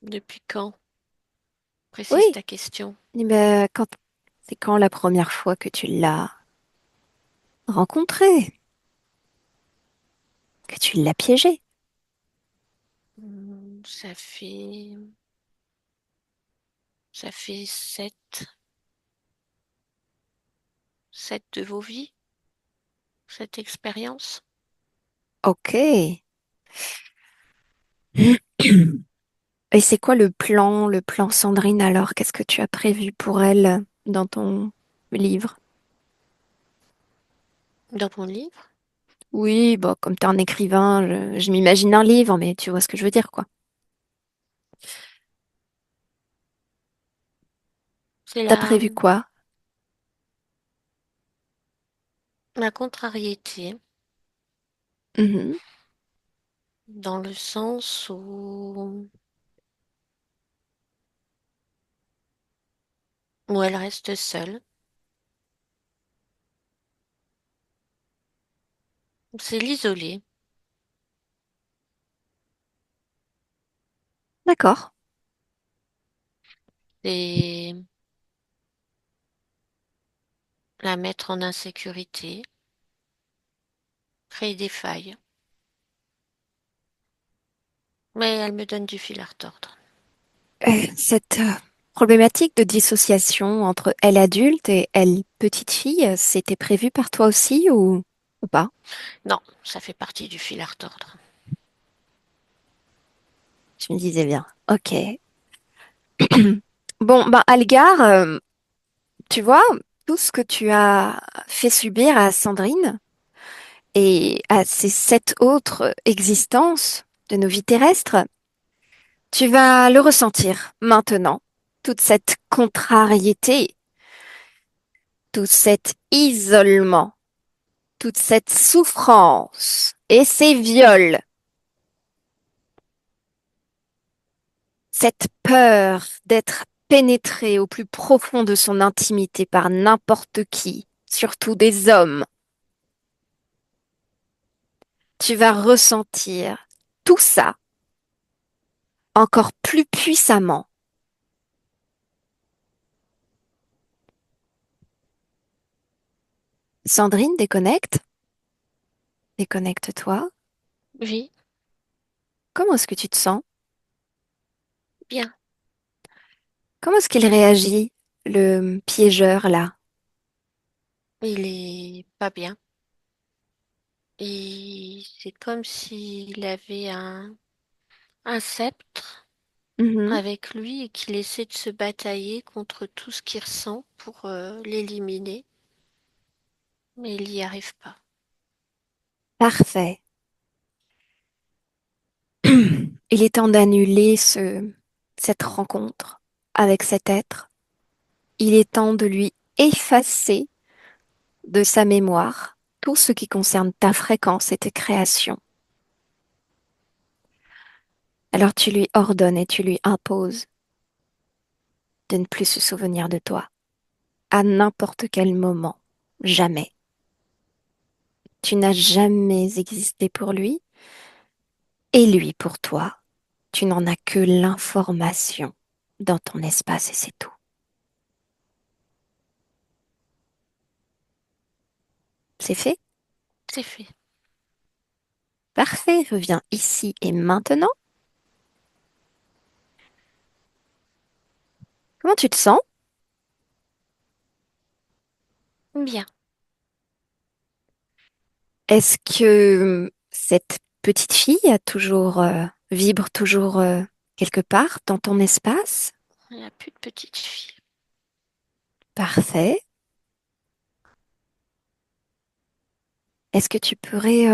Depuis quand?
Oui.
Précise ta question.
Eh ben, c'est quand la première fois que tu l'as rencontré, que tu l'as piégé?
Ça fait sept de vos vies, cette expérience.
Ok. Et c'est quoi le plan Sandrine alors? Qu'est-ce que tu as prévu pour elle dans ton livre?
Dans mon livre,
Oui, bah, comme t'es un écrivain, je m'imagine un livre, mais tu vois ce que je veux dire, quoi.
c'est
T'as prévu quoi?
la contrariété,
Mhm.
dans le sens où elle reste seule. C'est l'isoler,
D'accord.
c'est la mettre en insécurité, créer des failles. Mais elle me donne du fil à retordre.
Cette problématique de dissociation entre elle adulte et elle petite fille, c'était prévu par toi aussi ou pas?
Non, ça fait partie du fil à retordre.
Tu me disais bien. Ok. Bon, ben Algar, tu vois, tout ce que tu as fait subir à Sandrine et à ces 7 autres existences de nos vies terrestres, tu vas le ressentir maintenant. Toute cette contrariété, tout cet isolement, toute cette souffrance et ces viols, cette peur d'être pénétré au plus profond de son intimité par n'importe qui, surtout des hommes, tu vas ressentir tout ça encore plus puissamment. Sandrine, déconnecte, déconnecte-toi.
Oui,
Comment est-ce que tu te sens?
bien.
Comment est-ce qu'il réagit, le piégeur là?
Il est pas bien. Et c'est comme s'il avait un sceptre
Mhm.
avec lui et qu'il essaie de se batailler contre tout ce qu'il ressent pour l'éliminer, mais il n'y arrive pas.
Parfait. Il est temps d'annuler cette rencontre avec cet être. Il est temps de lui effacer de sa mémoire tout ce qui concerne ta fréquence et tes créations. Alors tu lui ordonnes et tu lui imposes de ne plus se souvenir de toi à n'importe quel moment. Jamais. Tu n'as jamais existé pour lui et lui pour toi. Tu n'en as que l'information. dans ton espace et c'est tout. C'est fait?
C'est fait.
Parfait, reviens ici et maintenant. Comment tu te sens?
Bien.
Est-ce que cette petite fille a toujours, vibre toujours quelque part dans ton espace?
Il n'y a plus de petite fille.
Parfait. Est-ce que tu pourrais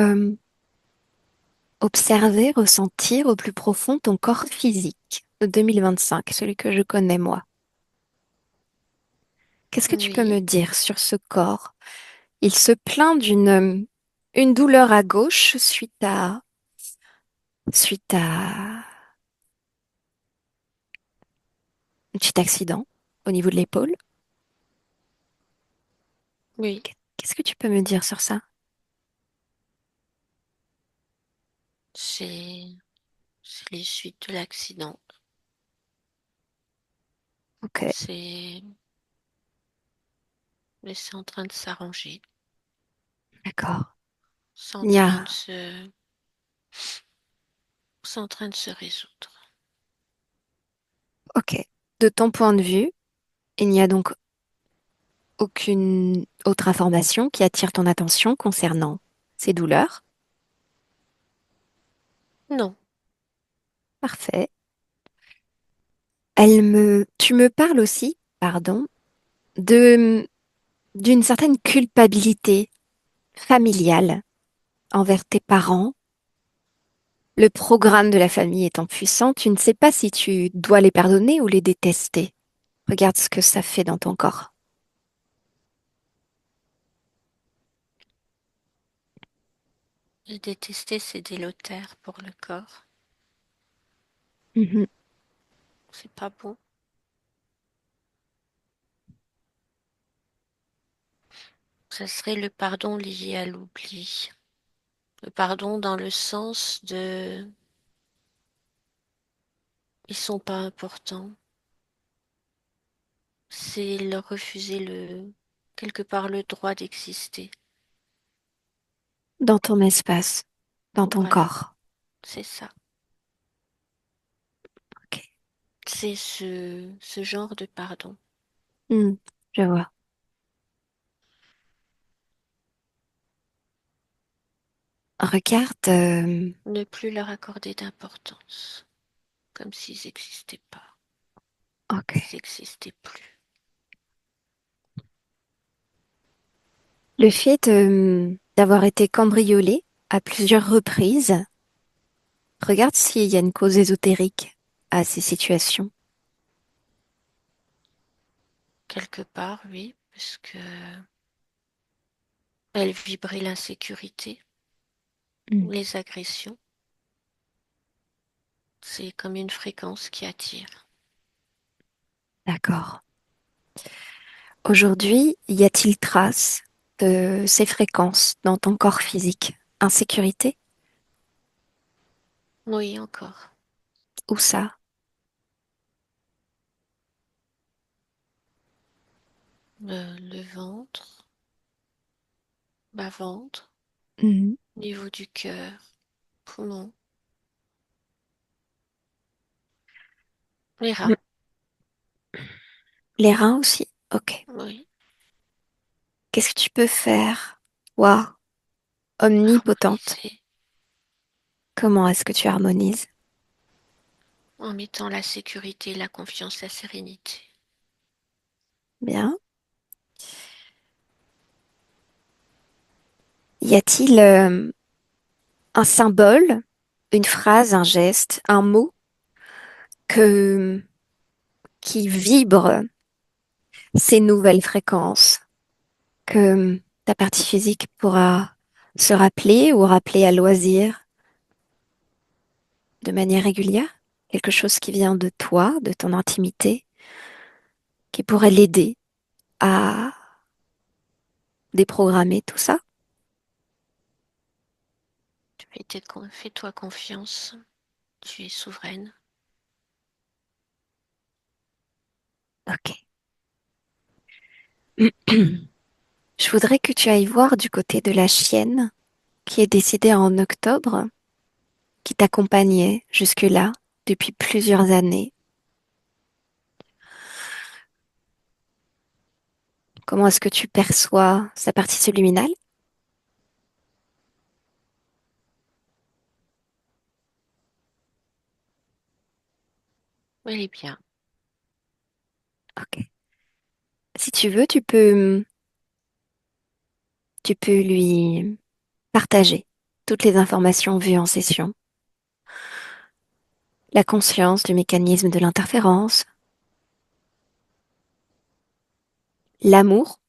observer, ressentir au plus profond ton corps physique de 2025, celui que je connais moi? Qu'est-ce que tu peux me
Oui.
dire sur ce corps? Il se plaint d'une une douleur à gauche suite à un petit accident au niveau de l'épaule.
Oui.
Qu'est-ce que tu peux me dire sur ça?
C'est c'est les suites de l'accident.
Ok,
C'est Mais c'est en train de s'arranger.
d'accord.
C'est en
Il y
train de
a,
se c'est en train de se résoudre.
ok. De ton point de vue, il n'y a donc aucune autre information qui attire ton attention concernant ces douleurs.
Non.
Parfait. Tu me parles aussi, pardon, de, d'une certaine culpabilité familiale envers tes parents. Le programme de la famille étant puissant, tu ne sais pas si tu dois les pardonner ou les détester. Regarde ce que ça fait dans ton corps.
J'ai détesté ces délétères pour le corps.
Mhm.
C'est pas bon. Ça serait le pardon lié à l'oubli. Le pardon dans le sens de ils sont pas importants. C'est leur refuser quelque part le droit d'exister.
Dans ton espace, dans ton
Voilà,
corps.
c'est ça.
Ok.
C'est ce genre de pardon.
Hmm, je vois. Regarde.
Ne plus leur accorder d'importance, comme s'ils n'existaient pas.
Ok.
Ils n'existaient plus.
Le fait d'avoir été cambriolé à plusieurs reprises, regarde s'il y a une cause ésotérique à ces situations.
Quelque part, oui, parce que elle vibrait l'insécurité,
Hmm,
les agressions. C'est comme une fréquence qui attire.
d'accord. Aujourd'hui, y a-t-il trace de ces fréquences dans ton corps physique? Insécurité?
Oui, encore.
Où ça?
Le ventre, bas-ventre,
Mhm.
niveau du cœur, poumon, les reins.
Les reins aussi? Ok.
Oui,
Qu'est-ce que tu peux faire? Waouh, omnipotente.
harmoniser
Comment est-ce que tu harmonises?
en mettant la sécurité, la confiance, la sérénité.
Bien. Y a-t-il un symbole, une phrase, un geste, un mot que, qui vibre ces nouvelles fréquences que ta partie physique pourra se rappeler ou rappeler à loisir de manière régulière? Quelque chose qui vient de toi, de ton intimité, qui pourrait l'aider à déprogrammer tout ça?
Fais-toi confiance, tu es souveraine.
Ok. Je voudrais que tu ailles voir du côté de la chienne qui est décédée en octobre, qui t'accompagnait jusque-là depuis plusieurs années. Comment est-ce que tu perçois sa partie subliminale?
Elle est bien.
Ok. Si tu veux, tu peux lui partager toutes les informations vues en session. La conscience du mécanisme de l'interférence, l'amour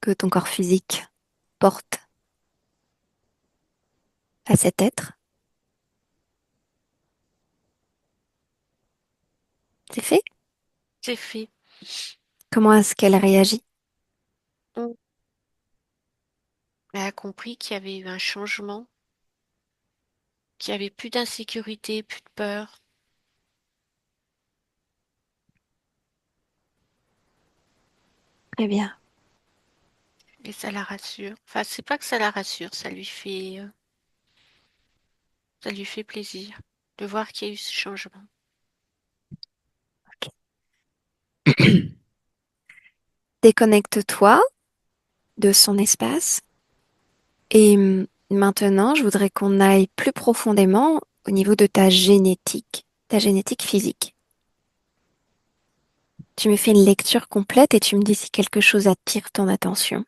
que ton corps physique porte à cet être. C'est fait?
C'est fait.
Comment est-ce qu'elle réagit?
Mm. Elle a compris qu'il y avait eu un changement, qu'il n'y avait plus d'insécurité, plus de peur.
Très bien.
Et ça la rassure. Enfin, c'est pas que ça la rassure, ça lui fait plaisir de voir qu'il y a eu ce changement.
Ok. Déconnecte-toi de son espace et maintenant, je voudrais qu'on aille plus profondément au niveau de ta génétique physique. Tu me fais une lecture complète et tu me dis si quelque chose attire ton attention.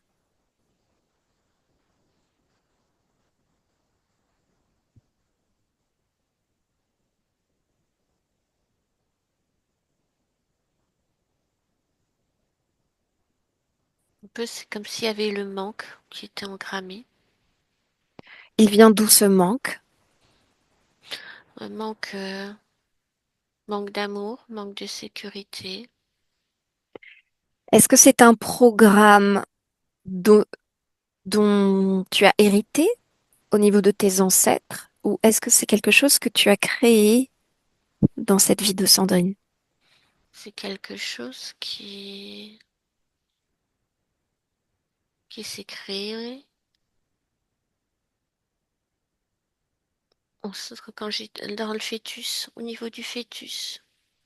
Un peu, c'est comme s'il y avait le manque qui était engrammé.
Il vient d'où ce manque?
Un manque, manque d'amour, manque de sécurité.
Est-ce que c'est un programme dont, dont tu as hérité au niveau de tes ancêtres ou est-ce que c'est quelque chose que tu as créé dans cette vie de Sandrine?
C'est quelque chose qui s'est créé quand j'étais dans le fœtus, au niveau du fœtus.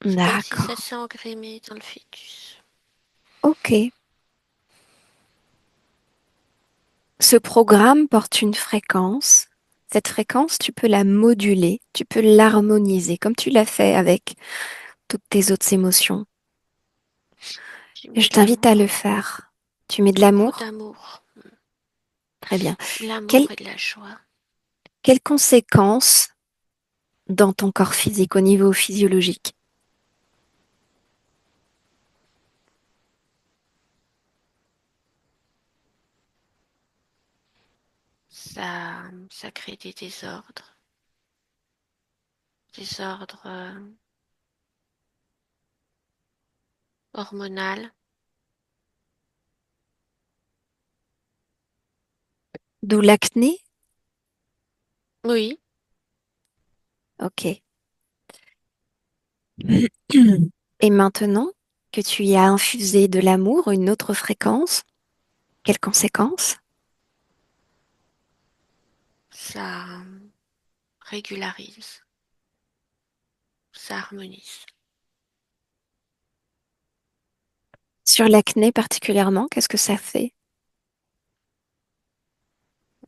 C'est comme si ça
D'accord.
s'est engrammé dans le fœtus.
Ok. Ce programme porte une fréquence. Cette fréquence, tu peux la moduler, tu peux l'harmoniser, comme tu l'as fait avec toutes tes autres émotions.
J'y
Et
mets
je
de
t'invite à le
l'amour,
faire. Tu mets de
beaucoup
l'amour?
d'amour,
Très bien.
de
Quelles,
l'amour et de la joie.
quelles conséquences dans ton corps physique au niveau physiologique?
Ça crée des désordres hormonaux.
D'où l'acné?
Oui,
Ok. Et maintenant que tu y as infusé de l'amour, une autre fréquence, quelles conséquences?
ça régularise, ça harmonise.
Sur l'acné particulièrement, qu'est-ce que ça fait?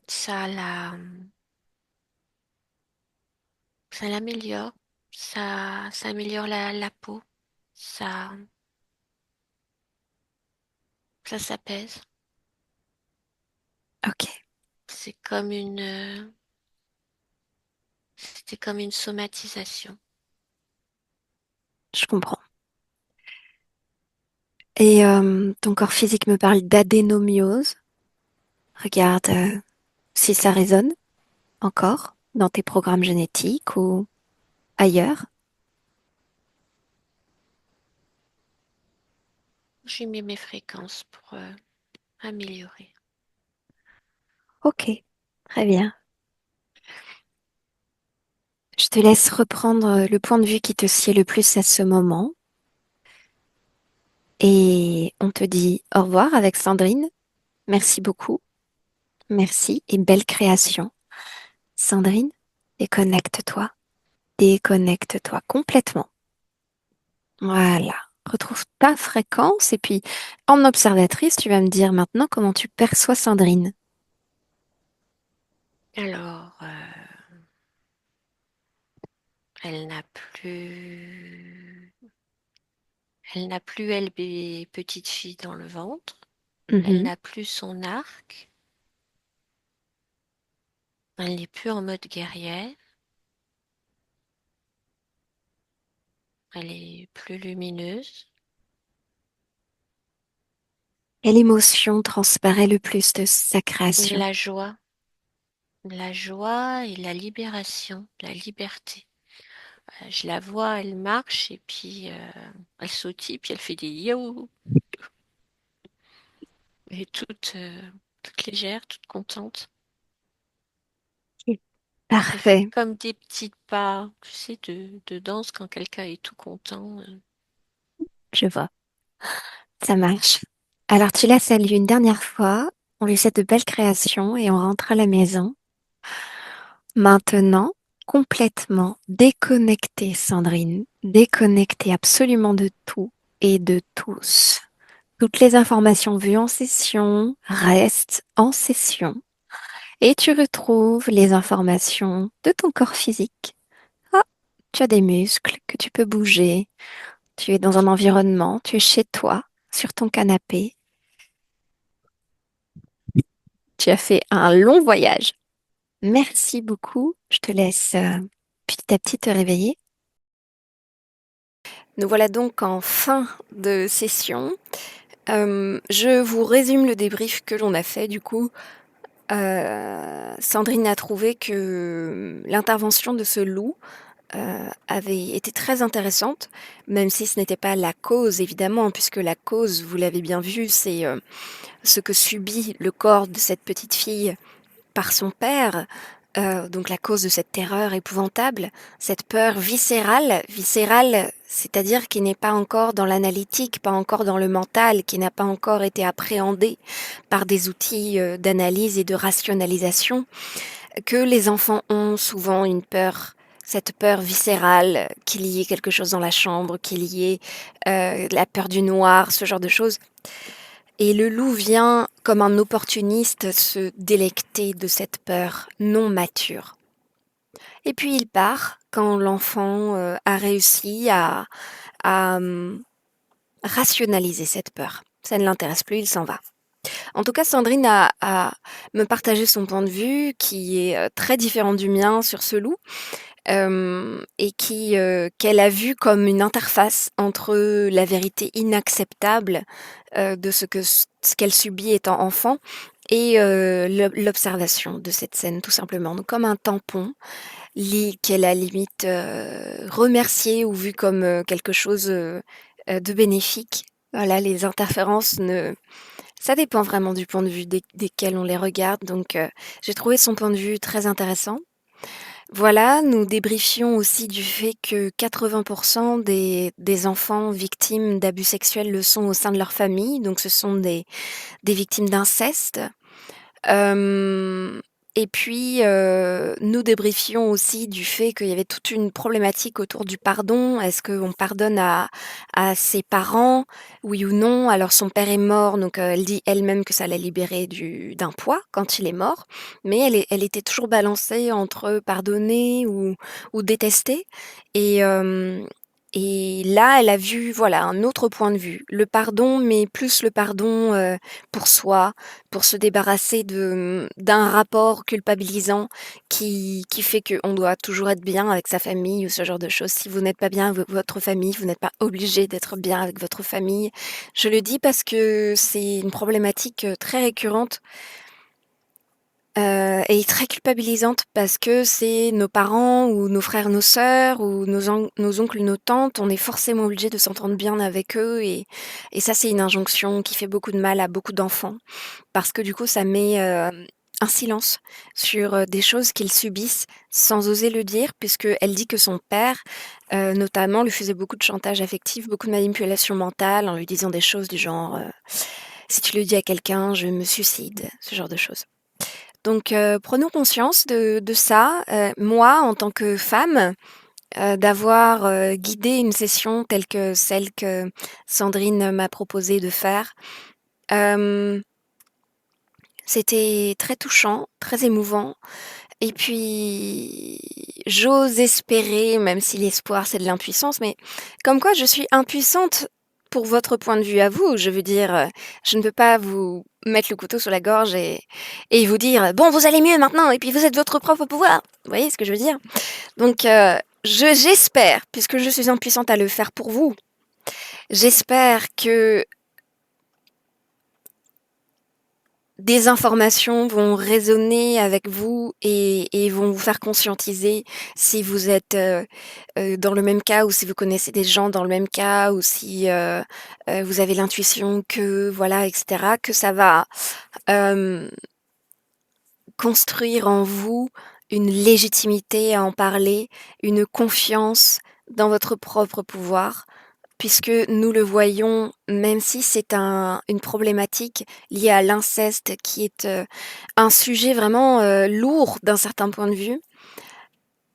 Ça la, ça l'améliore, ça améliore la peau, ça, ça s'apaise.
Ok,
C'est c'était comme une somatisation.
je comprends. Et ton corps physique me parle d'adénomiose. Regarde si ça résonne encore dans tes programmes génétiques ou ailleurs.
J'ai mis mes fréquences pour améliorer.
Ok, très bien. Je te laisse reprendre le point de vue qui te sied le plus à ce moment et on te dit au revoir avec Sandrine. Merci beaucoup. Merci et belle création. Sandrine, déconnecte-toi. Déconnecte-toi complètement. Voilà. Retrouve ta fréquence et puis en observatrice, tu vas me dire maintenant comment tu perçois Sandrine.
Alors, elle n'a plus, elle n'a plus, elle, petite fille dans le ventre. Elle
Mhm.
n'a plus son arc. Elle n'est plus en mode guerrière. Elle est plus lumineuse.
Quelle émotion transparaît le plus de sa création?
La joie. La joie et la libération, la liberté. Je la vois, elle marche et puis elle sautille, puis elle fait des yo et toute légère, toute contente.
Ok.
Elle fait
Parfait,
comme des petits pas, tu sais, de danse quand quelqu'un est tout content.
je vois. Ça marche. Alors tu la salues une dernière fois, on lui souhaite de belles créations et on rentre à la maison. Maintenant, complètement déconnectée, Sandrine, déconnectée absolument de tout et de tous. Toutes les informations vues en session restent en session et tu retrouves les informations de ton corps physique. Ah, tu as des muscles que tu peux bouger, tu es dans un environnement, tu es chez toi, sur ton canapé, tu as fait un long voyage. Merci beaucoup, je te laisse petit à petit te réveiller. Nous voilà donc en fin de session. Je vous résume le débrief que l'on a fait du coup. Sandrine a trouvé que l'intervention de ce loup, avait été très intéressante, même si ce n'était pas la cause évidemment, puisque la cause, vous l'avez bien vu, c'est, ce que subit le corps de cette petite fille par son père, donc la cause de cette terreur épouvantable, cette peur viscérale, c'est-à-dire qui n'est pas encore dans l'analytique, pas encore dans le mental, qui n'a pas encore été appréhendée par des outils, d'analyse et de rationalisation, que les enfants ont souvent une peur, cette peur viscérale, qu'il y ait quelque chose dans la chambre, qu'il y ait, la peur du noir, ce genre de choses. Et le loup vient, comme un opportuniste, se délecter de cette peur non mature. Et puis il part quand l'enfant a réussi à rationaliser cette peur. Ça ne l'intéresse plus, il s'en va. En tout cas, Sandrine a me partagé son point de vue qui est très différent du mien sur ce loup. Et qui, qu'elle a vu comme une interface entre la vérité inacceptable, de ce qu'elle subit étant enfant et l'observation de cette scène tout simplement. Donc comme un tampon, qu'elle a limite, remercié ou vu comme, quelque chose, de bénéfique. Voilà, les interférences ne ça dépend vraiment du point de vue desquels on les regarde, donc j'ai trouvé son point de vue très intéressant. Voilà, nous débriefions aussi du fait que 80 des enfants victimes d'abus sexuels le sont au sein de leur famille, donc ce sont des victimes d'inceste. Hem et puis, nous débriefions aussi du fait qu'il y avait toute une problématique autour du pardon. Est-ce qu'on pardonne à ses parents, oui ou non? Alors son père est mort, donc elle dit elle-même que ça l'a libérée d'un poids quand il est mort, mais elle était toujours balancée entre pardonner ou détester et hem et là, elle a vu, voilà, un autre point de vue. Le pardon, mais plus le pardon, pour soi, pour se débarrasser d'un rapport culpabilisant qui fait qu'on doit toujours être bien avec sa famille ou ce genre de choses. Si vous n'êtes pas bien avec votre famille, vous n'êtes pas obligé d'être bien avec votre famille. Je le dis parce que c'est une problématique, très récurrente, et très culpabilisante parce que c'est nos parents ou nos frères, nos sœurs ou nos oncles, nos tantes, on est forcément obligé de s'entendre bien avec eux et ça, c'est une injonction qui fait beaucoup de mal à beaucoup d'enfants. Parce que du coup, ça met, un silence sur, des choses qu'ils subissent sans oser le dire puisqu'elle dit que son père, notamment lui faisait beaucoup de chantage affectif, beaucoup de manipulation mentale en lui disant des choses du genre, «Si tu le dis à quelqu'un, je me suicide», ce genre de choses. Donc prenons conscience de ça, moi en tant que femme, d'avoir, guidé une session telle que celle que Sandrine m'a proposé de faire, hem, c'était très touchant, très émouvant et puis j'ose espérer, même si l'espoir c'est de l'impuissance, mais comme quoi je suis impuissante pour votre point de vue à vous. Je veux dire, je ne peux pas vous mettre le couteau sur la gorge et vous dire: «Bon, vous allez mieux maintenant et puis vous êtes votre propre pouvoir». Vous voyez ce que je veux dire? Donc j'espère, puisque je suis impuissante à le faire pour vous, j'espère que des informations vont résonner avec vous et vont vous faire conscientiser si vous êtes, dans le même cas ou si vous connaissez des gens dans le même cas ou si, vous avez l'intuition que voilà et cetera, que ça va, hem, construire en vous une légitimité à en parler, une confiance dans votre propre pouvoir. Puisque nous le voyons, même si c'est une problématique liée à l'inceste qui est, un sujet vraiment, lourd d'un certain point de vue,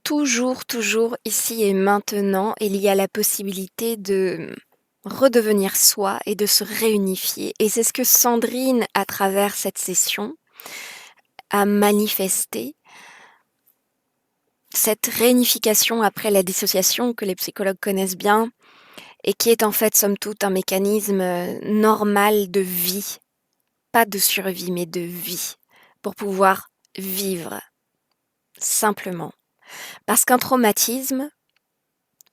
toujours, toujours ici et maintenant, il y a la possibilité de redevenir soi et de se réunifier et c'est ce que Sandrine, à travers cette session, a manifesté. Cette réunification après la dissociation que les psychologues connaissent bien, et qui est en fait, somme toute, un mécanisme, normal de vie, pas de survie, mais de vie, pour pouvoir vivre, simplement. Parce qu'un traumatisme,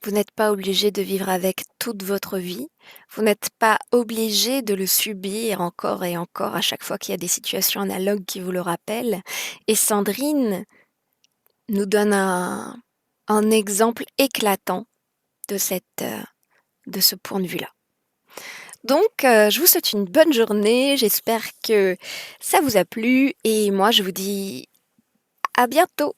vous n'êtes pas obligé de vivre avec toute votre vie, vous n'êtes pas obligé de le subir encore et encore à chaque fois qu'il y a des situations analogues qui vous le rappellent et Sandrine nous donne un exemple éclatant de de ce point de vue-là. Donc, je vous souhaite une bonne journée, j'espère que ça vous a plu et moi je vous dis à bientôt!